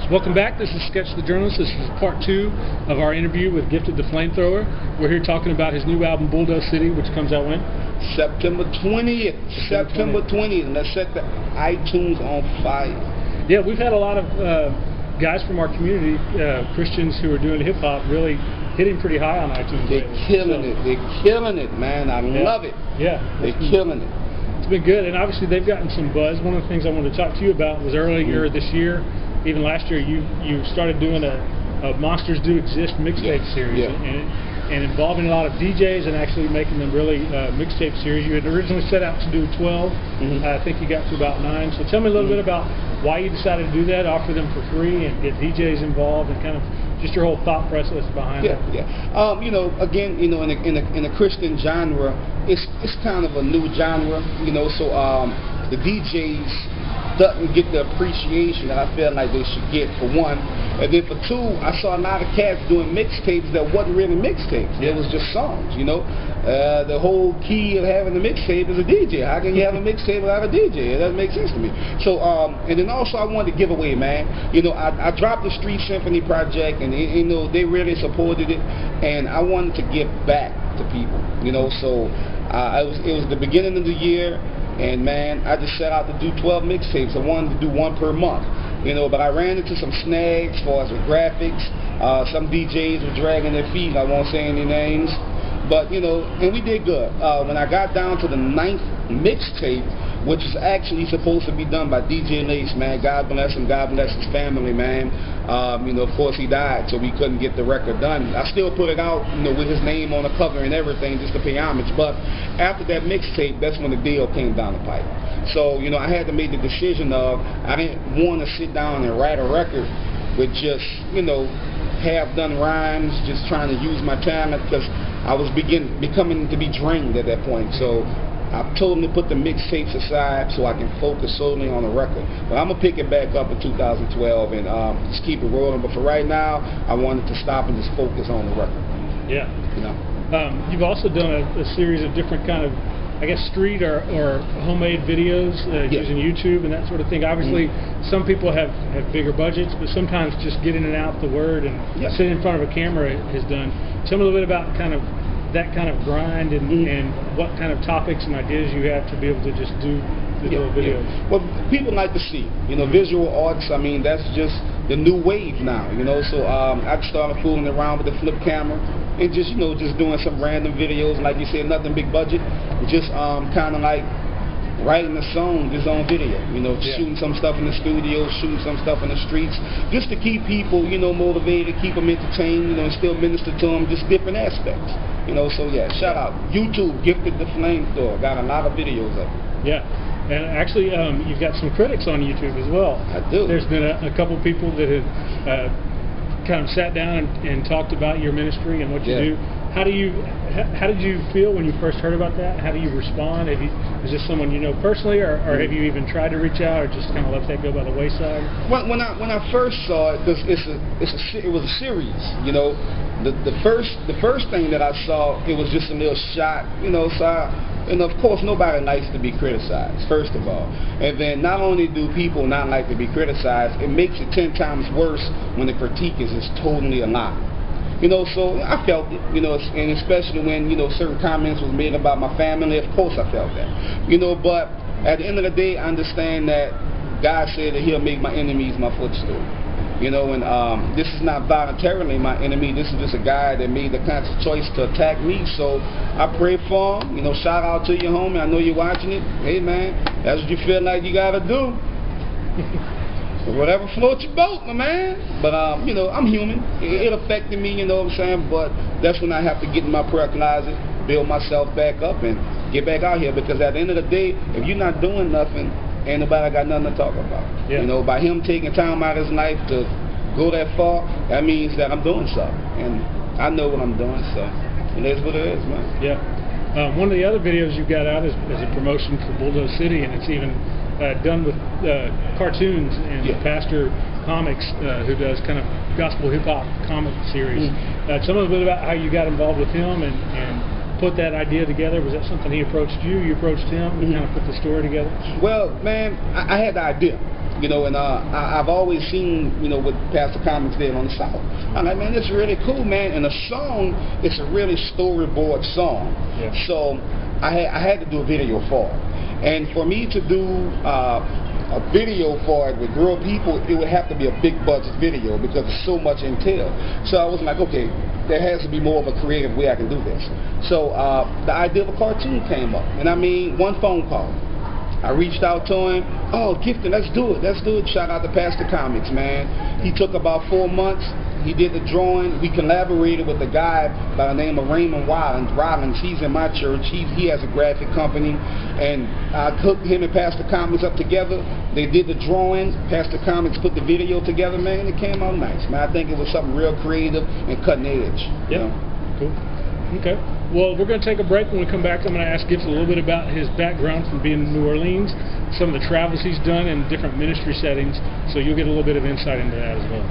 Welcome back. This is Sketch the Journalist. This is part 2 of our interview with Gifted da Flamethrowa. We're here talking about his new album, Bulldoze City, which comes out when? September 20th. September 20th. And let's set the iTunes on fire. Yeah, we've had a lot of guys from our community, Christians who are doing hip-hop, really hitting pretty high on iTunes. They're killing it. They're killing it, man. I love it. Yeah. They're killing it. It's been good, and obviously they've gotten some buzz. One of the things I wanted to talk to you about was earlier this year, even last year, you started doing a Monsters Do Exist mixtape series, and involving a lot of DJs and actually making them really mixtape series. You had originally set out to do 12. I think you got to about 9. So tell me a little bit about why you decided to do that, offer them for free, and get DJs involved, and kind of just your whole thought process behind it. You know, again, you know, in a Christian genre, it's kind of a new genre, you know. So the DJs doesn't get the appreciation that I feel like they should get, for one. And then for two, I saw a lot of cats doing mixtapes that wasn't really mixtapes. It was just songs, you know. The whole key of having a mixtape is a DJ. How can you have a mixtape without a DJ? It doesn't make sense to me. So, and then also I wanted to give away, man. You know, I dropped the Street Symphony project, and you know, they really supported it, and I wanted to give back to people, you know. So it was the beginning of the year. And man, I just set out to do 12 mixtapes. I wanted to do one per month, you know, but I ran into some snags as far as the graphics. Some DJs were dragging their feet. I won't say any names, but you know, and we did good. When I got down to the 9th mixtape, which is actually supposed to be done by DJ Lace, man, God bless him, God bless his family, man. You know, of course he died, so we couldn't get the record done. I still put it out, you know, with his name on the cover and everything, just to pay homage. But after that mixtape, that's when the deal came down the pipe. So, you know, I had to make the decision of, I didn't want to sit down and write a record with just, you know, half-done rhymes, just trying to use my talent, because I was becoming to be drained at that point. So I told him to put the mixtapes aside so I can focus solely on the record. But I'm going to pick it back up in 2012 and just keep it rolling. But for right now, I wanted to stop and just focus on the record. Yeah. You know. You've also done a series of different kind of, I guess, street or homemade videos using YouTube and that sort of thing. Obviously, some people have bigger budgets, but sometimes just getting it out the word and sitting in front of a camera is done. Tell me a little bit about that kind of grind and what kind of topics and ideas you have to be able to just do the little videos. Well, people like to see, you know, visual arts. I mean, that's just the new wave now, you know. So I started fooling around with the flip camera and just, you know, just doing some random videos, like you said, nothing big budget, just kind of like writing a song just on video, you know, shooting some stuff in the studio, shooting some stuff in the streets, just to keep people, you know, motivated, keep them entertained, you know, and still minister to them, just different aspects, you know. So yeah, shout out YouTube, Gifted da Flamethrowa, got a lot of videos of it. Yeah, and actually you've got some critics on YouTube as well. I do. There's been a couple people that have kind of sat down and talked about your ministry and what you do. How did you feel when you first heard about that? How do you respond? Is this someone you know personally, or have you even tried to reach out, or just kind of let that go by the wayside? When I first saw it, it was a series. You know, the first thing that I saw, it was just a little shot. You know, and of course nobody likes to be criticized, first of all. And then not only do people not like to be criticized, it makes it 10 times worse when the critique is just totally a lie. You know, so I felt it, you know, and especially when, you know, certain comments was made about my family. Of course I felt that. You know, but at the end of the day, I understand that God said that he'll make my enemies my footstool. You know, and this is not voluntarily my enemy. This is just a guy that made the conscious choice to attack me. So I pray for him. You know, shout out to you, homie. I know you're watching it. Hey, man, that's what you feel like you got to do. Whatever floats your boat, my man. But, you know, I'm human. It affected me, you know what I'm saying? But that's when I have to get in my prayer closet, build myself back up, and get back out here. Because at the end of the day, if you're not doing nothing, ain't nobody got nothing to talk about. You know, by him taking time out of his life to go that far, that means that I'm doing something. And I know what I'm doing, so it is what it is, man. Yeah. One of the other videos you got out is a promotion for Bulldoze City, and it's even done with cartoons and Pastor Comics, who does kind of gospel hip-hop comic series. Tell me a bit about how you got involved with him and put that idea together? Was that something he approached you? You approached him to kind of put the story together? Well, man, I had the idea. You know, and I've always seen, you know, what Pastor Comics did on the South. I'm like, man, this is really cool, man. And the song is a really storyboard song. Yeah. So I had to do a video for it. And for me to do a video for it with real people, it would have to be a big budget video because there's so much entail. So I was like, okay, there has to be more of a creative way I can do this. So the idea of a cartoon came up. And I mean, one phone call. I reached out to him. Oh, Gifted, let's do it. Let's do it. Shout out to Pastor Comics, man. He took about 4 months. He did the drawing. We collaborated with a guy by the name of Raymond Rollins. He's in my church. He has a graphic company. And I hooked him and Pastor Comics up together. They did the drawing. Pastor Comics put the video together, man. It came out nice, man. I think it was something real creative and cutting edge. Yeah. You know? Cool. Okay. Well, we're going to take a break. When we come back, I'm going to ask Gifted a little bit about his background from being in New Orleans, some of the travels he's done in different ministry settings, so you'll get a little bit of insight into that as well.